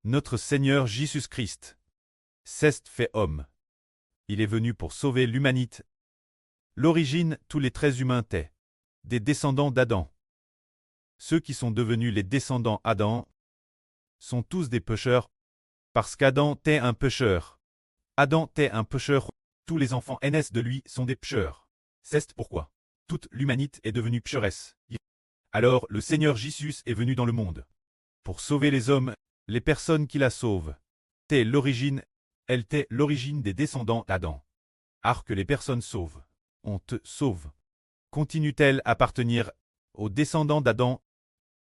Notre Seigneur Jésus-Christ s'est fait homme. Il est venu pour sauver l'humanité. L'origine, tous les traits humains étaient des descendants d'Adam. Ceux qui sont devenus les descendants d'Adam sont tous des pécheurs, parce qu'Adam était un pécheur. Adam était un pécheur. Tous les enfants naissent de lui sont des pécheurs. C'est pourquoi toute l'humanité est devenue pécheresse. Alors le Seigneur Jésus est venu dans le monde pour sauver les hommes, les personnes qui la sauvent. T'es l'origine, elle t'est l'origine des descendants d'Adam. Car que les personnes sauvent, on te sauve. Continue-t-elle à appartenir aux descendants d'Adam?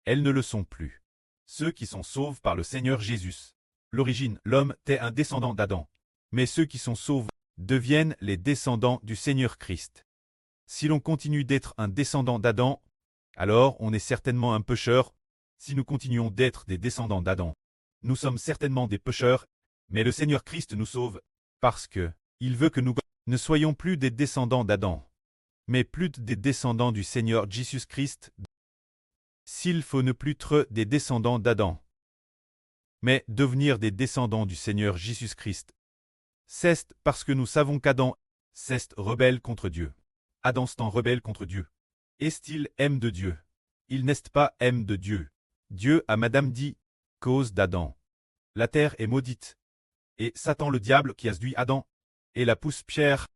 Elles ne le sont plus. Ceux qui sont sauvés par le Seigneur Jésus. L'origine, l'homme, t'est un descendant d'Adam. Mais ceux qui sont sauvés deviennent les descendants du Seigneur Christ. Si l'on continue d'être un descendant d'Adam, alors on est certainement un pécheur. Si nous continuons d'être des descendants d'Adam, nous sommes certainement des pécheurs, mais le Seigneur Christ nous sauve, parce que il veut que nous ne soyons plus des descendants d'Adam, mais plus des descendants du Seigneur Jésus-Christ. S'il faut ne plus être des descendants d'Adam, mais devenir des descendants du Seigneur Jésus-Christ, c'est parce que nous savons qu'Adam s'est rebelle contre Dieu. Adam s'est rebelle contre Dieu. Est-il aime de Dieu? Il n'est pas aime de Dieu. Dieu a madame dit, cause d'Adam. La terre est maudite. Et Satan le diable qui a séduit Adam, et la pousse Pierre,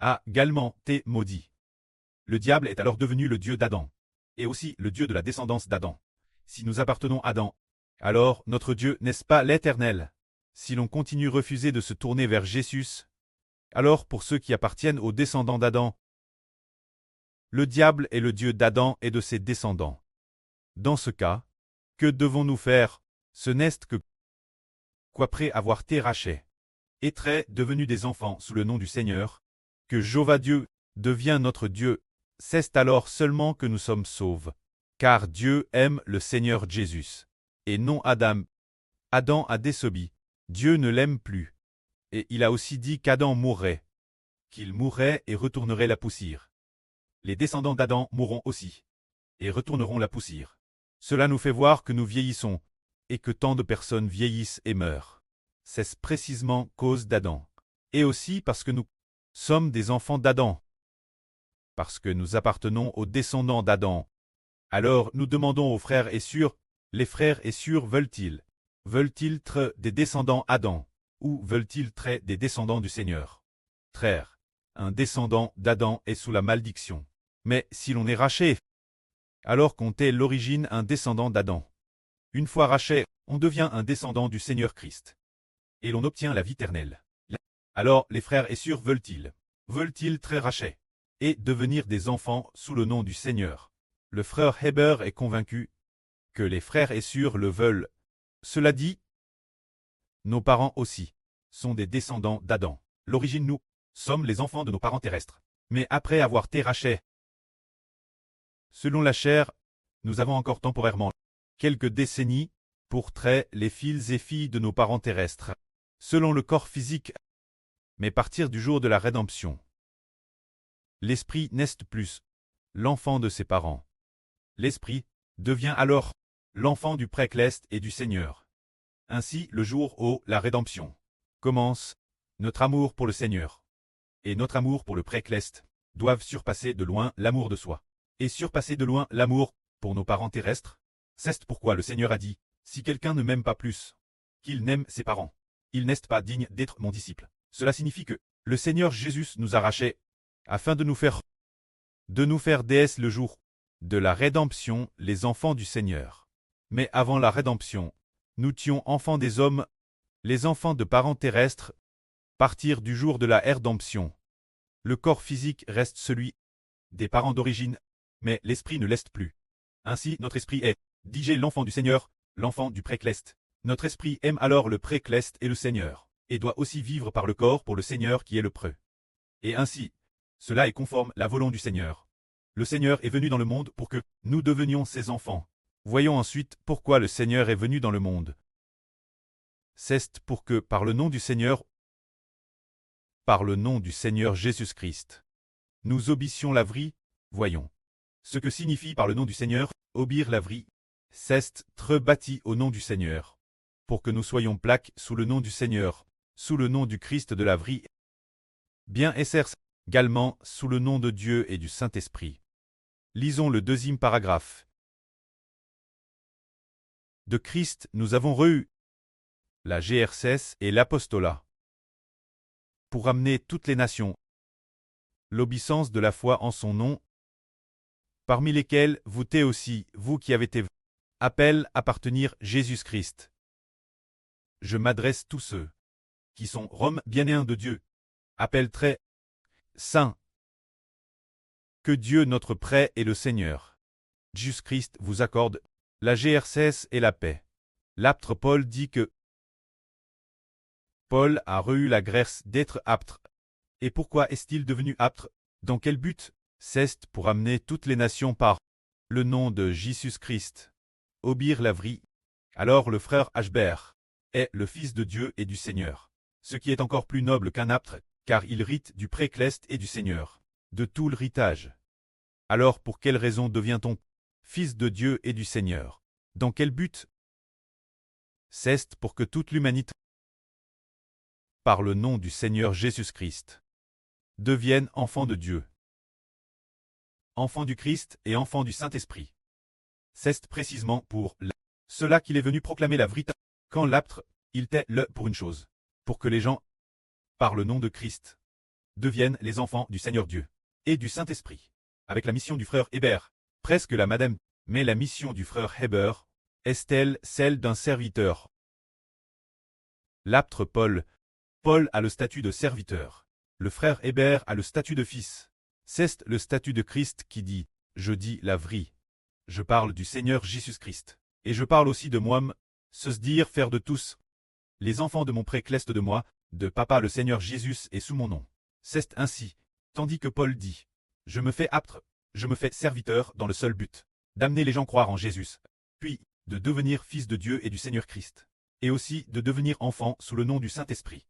a également été maudit. Le diable est alors devenu le Dieu d'Adam, et aussi le Dieu de la descendance d'Adam. Si nous appartenons à Adam, alors notre Dieu n'est-ce pas l'Éternel? Si l'on continue à refuser de se tourner vers Jésus, alors pour ceux qui appartiennent aux descendants d'Adam, le diable est le Dieu d'Adam et de ses descendants. Dans ce cas, que devons-nous faire? Ce n'est que qu'après avoir été rachetés, et très devenus des enfants sous le nom du Seigneur, que Jéhovah Dieu devient notre Dieu, c'est alors seulement que nous sommes sauvés. Car Dieu aime le Seigneur Jésus, et non Adam. Adam a désobéi, Dieu ne l'aime plus. Et il a aussi dit qu'Adam mourrait, qu'il mourrait et retournerait la poussière. Les descendants d'Adam mourront aussi, et retourneront la poussière. Cela nous fait voir que nous vieillissons, et que tant de personnes vieillissent et meurent. C'est précisément cause d'Adam, et aussi parce que nous sommes des enfants d'Adam. Parce que nous appartenons aux descendants d'Adam. Alors nous demandons aux frères et sœurs, les frères et sœurs veulent-ils être des descendants d'Adam, ou veulent-ils être des descendants du Seigneur? Frères, un descendant d'Adam est sous la malédiction. Mais si l'on est racheté, alors qu'on est l'origine un descendant d'Adam. Une fois racheté, on devient un descendant du Seigneur Christ. Et l'on obtient la vie éternelle. Alors les frères et sœurs veulent-ils être rachetés et devenir des enfants sous le nom du Seigneur? Le frère Heber est convaincu que les frères et sœurs le veulent. Cela dit, nos parents aussi sont des descendants d'Adam. L'origine nous sommes les enfants de nos parents terrestres. Mais après avoir été rachetés, selon la chair, nous avons encore temporairement quelques décennies pour traiter les fils et filles de nos parents terrestres, selon le corps physique. Mais partir du jour de la rédemption, l'esprit n'est plus l'enfant de ses parents. L'esprit devient alors l'enfant du précleste et du Seigneur. Ainsi, le jour où la rédemption commence, notre amour pour le Seigneur et notre amour pour le précleste doivent surpasser de loin l'amour de soi, et surpasser de loin l'amour pour nos parents terrestres. C'est pourquoi le Seigneur a dit, si quelqu'un ne m'aime pas plus qu'il n'aime ses parents, il n'est pas digne d'être mon disciple. Cela signifie que le Seigneur Jésus nous a rachetés afin de nous faire déesse le jour de la rédemption, les enfants du Seigneur. Mais avant la rédemption, nous étions enfants des hommes, les enfants de parents terrestres. Partir du jour de la rédemption, le corps physique reste celui des parents d'origine, mais l'esprit ne l'est plus. Ainsi, notre esprit est l'enfant du Seigneur, l'enfant du précleste. Notre esprit aime alors le précleste et le Seigneur, et doit aussi vivre par le corps pour le Seigneur qui est le preux. Et ainsi, cela est conforme à la volonté du Seigneur. Le Seigneur est venu dans le monde pour que nous devenions ses enfants. Voyons ensuite pourquoi le Seigneur est venu dans le monde. C'est pour que, par le nom du Seigneur Jésus-Christ, nous obéissions la vie. Voyons ce que signifie par le nom du Seigneur, obéir la vie. C'est être bâti au nom du Seigneur, pour que nous soyons plaques sous le nom du Seigneur, sous le nom du Christ de la vie. Bien SR, également sous le nom de Dieu et du Saint-Esprit. Lisons le deuxième paragraphe. De Christ, nous avons reçu la GRCS et l'apostolat pour amener toutes les nations l'obéissance de la foi en son nom, parmi lesquels vous t'es aussi, vous qui avez été appel à appartenir Jésus-Christ. Je m'adresse tous ceux qui sont Rome bien-aimés de Dieu, appel très saint. Que Dieu notre Père et le Seigneur Jésus-Christ vous accorde la GRCS et la paix. L'apôtre Paul dit que Paul a reçu la grâce d'être apôtre. Et pourquoi est-il devenu apôtre? Dans quel but? C'est pour amener toutes les nations par le nom de Jésus-Christ. Obéir la vie. Alors le frère Ashbert est le Fils de Dieu et du Seigneur. Ce qui est encore plus noble qu'un apôtre, car il rite du précleste et du Seigneur, de tout l'héritage. Alors pour quelle raison devient-on Fils de Dieu et du Seigneur? Dans quel but? C'est pour que toute l'humanité, par le nom du Seigneur Jésus-Christ, devienne enfants de Dieu, enfants du Christ et enfants du Saint-Esprit. C'est précisément pour cela qu'il est venu proclamer la vérité. Quand l'apôtre, il était le pour une chose, pour que les gens, par le nom de Christ, deviennent les enfants du Seigneur Dieu et du Saint-Esprit. Avec la mission du frère Hébert, presque la madame, mais la mission du frère Hébert est-elle celle d'un serviteur? L'apôtre Paul a le statut de serviteur. Le frère Hébert a le statut de fils. C'est le statut de Christ qui dit « Je dis la vérité. Je parle du Seigneur Jésus-Christ. Et je parle aussi de moi, se dire faire de tous. Les enfants de mon précleste de moi, de papa le Seigneur Jésus est sous mon nom. C'est ainsi. Tandis que Paul dit « Je me fais apôtre, je me fais serviteur dans le seul but d'amener les gens croire en Jésus, puis de devenir fils de Dieu et du Seigneur Christ, et aussi de devenir enfant sous le nom du Saint-Esprit.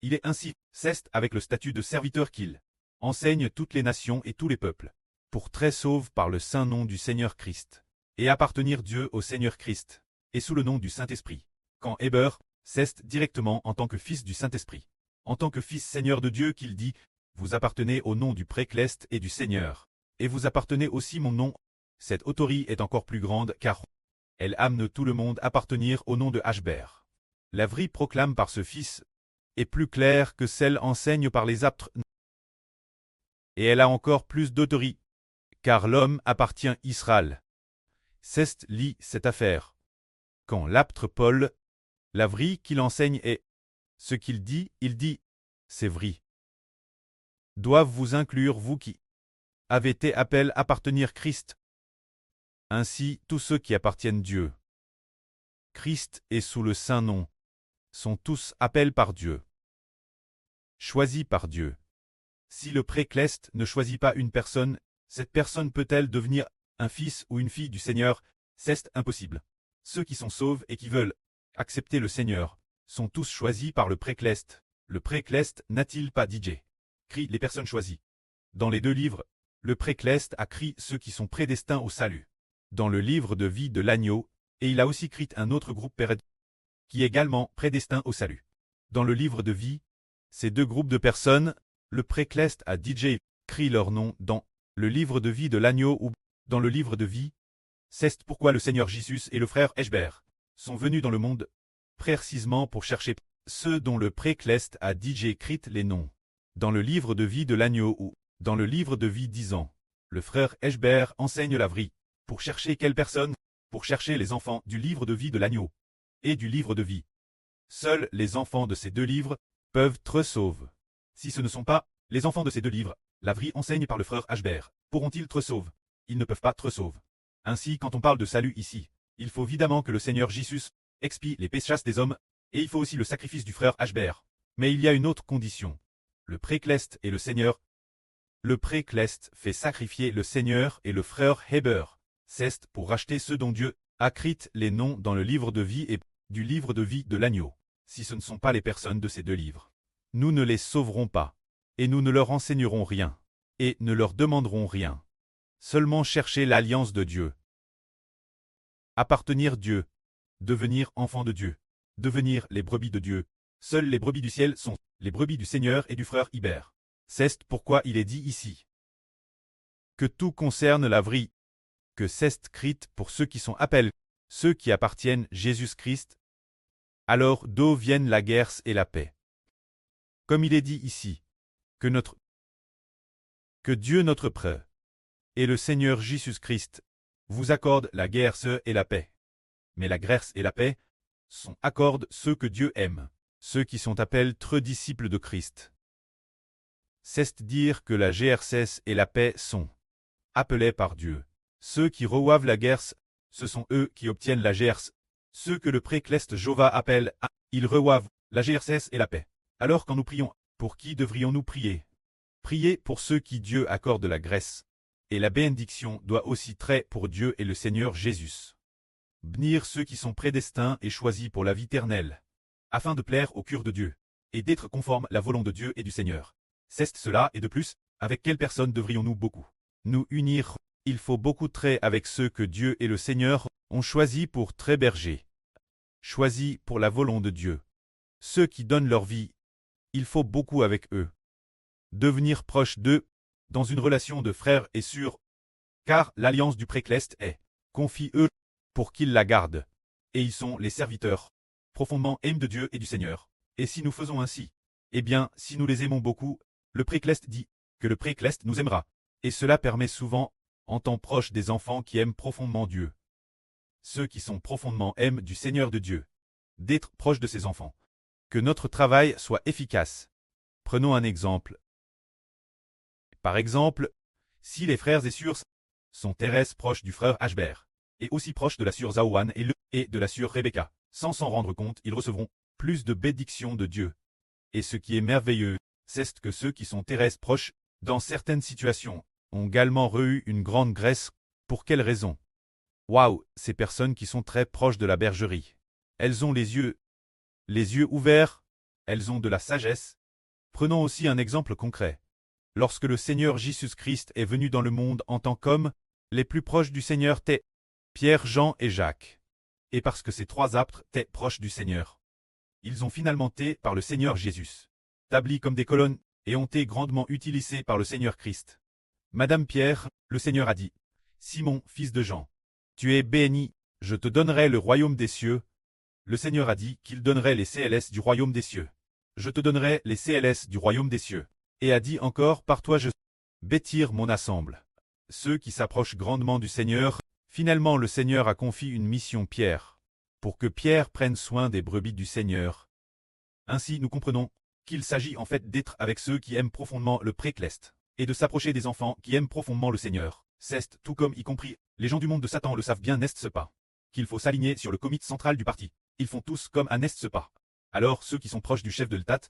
Il est ainsi, c'est avec le statut de serviteur qu'il enseigne toutes les nations et tous les peuples, pour très sauve par le saint nom du Seigneur Christ, et appartenir Dieu au Seigneur Christ, et sous le nom du Saint-Esprit. Quand Hébert, c'est directement en tant que fils du Saint-Esprit, en tant que fils Seigneur de Dieu qu'il dit, vous appartenez au nom du précleste et du Seigneur, et vous appartenez aussi mon nom. Cette autorité est encore plus grande car elle amène tout le monde à appartenir au nom de Ashbert. La vraie proclame par ce fils est plus claire que celle enseigne par les apôtres. Et elle a encore plus d'autorité, car l'homme appartient à Israël. C'est lit cette affaire. Quand l'apôtre Paul, la vraie qu'il enseigne est ce qu'il dit, c'est vrai. Doivent vous inclure vous qui avez été appelés à appartenir Christ. Ainsi, tous ceux qui appartiennent Dieu, Christ et sous le saint nom, sont tous appelés par Dieu, choisis par Dieu. Si le précleste ne choisit pas une personne, cette personne peut-elle devenir un fils ou une fille du Seigneur? C'est impossible. Ceux qui sont sauvés et qui veulent accepter le Seigneur sont tous choisis par le précleste. Le précleste n'a-t-il pas dit crie les personnes choisies? Dans les deux livres, le précleste a crié ceux qui sont prédestinés au salut. Dans le livre de vie de l'agneau, et il a aussi écrit un autre groupe qui est également prédestiné au salut. Dans le livre de vie, ces deux groupes de personnes, le précleste a DJ crie leur nom dans le livre de vie de l'agneau ou dans le livre de vie. C'est pourquoi le Seigneur Jésus et le frère Ashbert sont venus dans le monde, précisément pour chercher ceux dont le précleste a DJ écrit les noms. Dans le livre de vie de l'agneau ou dans le livre de vie 10 ans, le frère Ashbert enseigne la vraie. Pour chercher quelle personne? Pour chercher les enfants du livre de vie de l'agneau et du livre de vie. Seuls les enfants de ces deux livres peuvent être sauvés. Si ce ne sont pas les enfants de ces deux livres, la vraie enseigne par le frère Ashbert, pourront-ils être sauvés? Ils ne peuvent pas être sauvés. Ainsi, quand on parle de salut ici, il faut évidemment que le Seigneur Jésus expie les péchés des hommes, et il faut aussi le sacrifice du frère Ashbert. Mais il y a une autre condition. Le précleste et le Seigneur. Le précleste fait sacrifier le Seigneur et le frère Hébert. C'est pour racheter ceux dont Dieu a écrit les noms dans le livre de vie et du livre de vie de l'agneau. Si ce ne sont pas les personnes de ces deux livres, nous ne les sauverons pas, et nous ne leur enseignerons rien, et ne leur demanderons rien. Seulement chercher l'alliance de Dieu. Appartenir Dieu, devenir enfant de Dieu. devenir les brebis de Dieu. Seules les brebis du ciel sont les brebis du Seigneur et du frère Ibert. C'est pourquoi il est dit ici que tout concerne la vie, que c'est écrit pour ceux qui sont appelés, ceux qui appartiennent Jésus-Christ. Alors d'où viennent la guerre et la paix. Comme il est dit ici, que Dieu notre Père et le Seigneur Jésus-Christ vous accordent la guerre et la paix. Mais la grâce et la paix accordent ceux que Dieu aime, ceux qui sont appelés très disciples de Christ. C'est dire que la GRCS et la paix sont appelés par Dieu. Ceux qui reçoivent la guerre, ce sont eux qui obtiennent la GRC. Ceux que le précleste Jova appelle ils reçoivent la GRCS et la paix. Alors quand nous prions, pour qui devrions-nous prier? Prier pour ceux qui Dieu accorde la grâce. Et la bénédiction doit aussi être pour Dieu et le Seigneur Jésus. Bénir ceux qui sont prédestinés et choisis pour la vie éternelle, afin de plaire au cœur de Dieu, et d'être conformes à la volonté de Dieu et du Seigneur. C'est cela et de plus, avec quelle personne devrions-nous beaucoup nous unir? Il faut beaucoup traiter avec ceux que Dieu et le Seigneur ont choisis pour très berger, choisis pour la volonté de Dieu. Ceux qui donnent leur vie, il faut beaucoup avec eux. Devenir proche d'eux, dans une relation de frère et sœur, car l'alliance du précleste est confie eux pour qu'ils la gardent, et ils sont les serviteurs, profondément aimés de Dieu et du Seigneur. Et si nous faisons ainsi, eh bien, si nous les aimons beaucoup, le précleste dit que le précleste nous aimera, et cela permet souvent, en temps proche des enfants qui aiment profondément Dieu. Ceux qui sont profondément aiment du Seigneur de Dieu, d'être proches de ses enfants. Que notre travail soit efficace. Prenons un exemple. Par exemple, si les frères et sœurs sont Thérèse proches du frère Ashbert, et aussi proches de la sœur Zaouane et de la sœur Rebecca, sans s'en rendre compte, ils recevront plus de bénédictions de Dieu. Et ce qui est merveilleux, c'est que ceux qui sont Thérèse proches, dans certaines situations, ont également eu une grande grâce. Pour quelle raison? Waouh, ces personnes qui sont très proches de la bergerie. Elles ont les yeux ouverts, elles ont de la sagesse. Prenons aussi un exemple concret. Lorsque le Seigneur Jésus-Christ est venu dans le monde en tant qu'homme, les plus proches du Seigneur étaient Pierre, Jean et Jacques. Et parce que ces trois apôtres étaient proches du Seigneur, ils ont finalement été par le Seigneur Jésus, établis comme des colonnes, et ont été grandement utilisés par le Seigneur Christ. Madame Pierre, le Seigneur a dit, Simon, fils de Jean, tu es béni, je te donnerai le royaume des cieux. Le Seigneur a dit qu'il donnerait les CLS du royaume des cieux. Je te donnerai les CLS du royaume des cieux. Et a dit encore, par toi je bâtir mon assemble. Ceux qui s'approchent grandement du Seigneur, finalement le Seigneur a confié une mission Pierre, pour que Pierre prenne soin des brebis du Seigneur. Ainsi nous comprenons qu'il s'agit en fait d'être avec ceux qui aiment profondément le précleste, et de s'approcher des enfants qui aiment profondément le Seigneur. C'est, tout comme y compris, les gens du monde de Satan le savent bien, n'est-ce pas? Qu'il faut s'aligner sur le comité central du parti. Ils font tous comme un n'est-ce pas? Alors ceux qui sont proches du chef de l'État,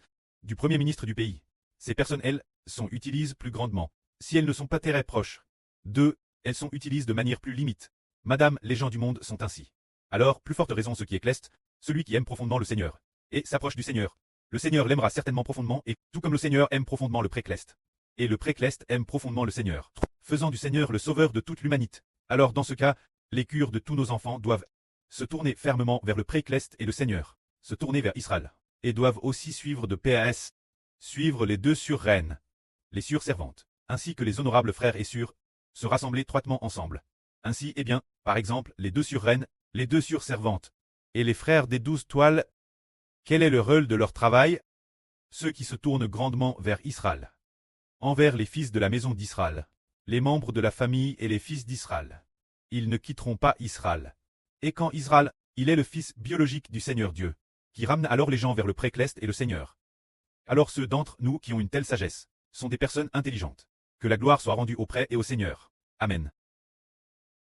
du premier ministre du pays, ces personnes, elles, sont utilisées plus grandement. Si elles ne sont pas très proches d'eux, elles sont utilisées de manière plus limite. Madame, les gens du monde sont ainsi. Alors, plus forte raison ce qui est cleste, celui qui aime profondément le Seigneur, et s'approche du Seigneur. Le Seigneur l'aimera certainement profondément, et tout comme le Seigneur aime profondément le précleste. Et le précleste aime profondément le Seigneur, faisant du Seigneur le sauveur de toute l'humanité. Alors dans ce cas, les cœurs de tous nos enfants doivent se tourner fermement vers le précleste et le Seigneur, se tourner vers Israël, et doivent aussi suivre de PAS, suivre les deux surreines, les surservantes, ainsi que les honorables frères et sœurs, se rassembler étroitement ensemble. Ainsi, eh bien, par exemple, les deux surreines, les deux surservantes, et les frères des 12 toiles, quel est le rôle de leur travail? Ceux qui se tournent grandement vers Israël, envers les fils de la maison d'Israël, les membres de la famille et les fils d'Israël. Ils ne quitteront pas Israël. Et quand Israël, il est le fils biologique du Seigneur Dieu, qui ramène alors les gens vers le précleste et le Seigneur. Alors ceux d'entre nous qui ont une telle sagesse sont des personnes intelligentes. Que la gloire soit rendue auprès et au Seigneur. Amen.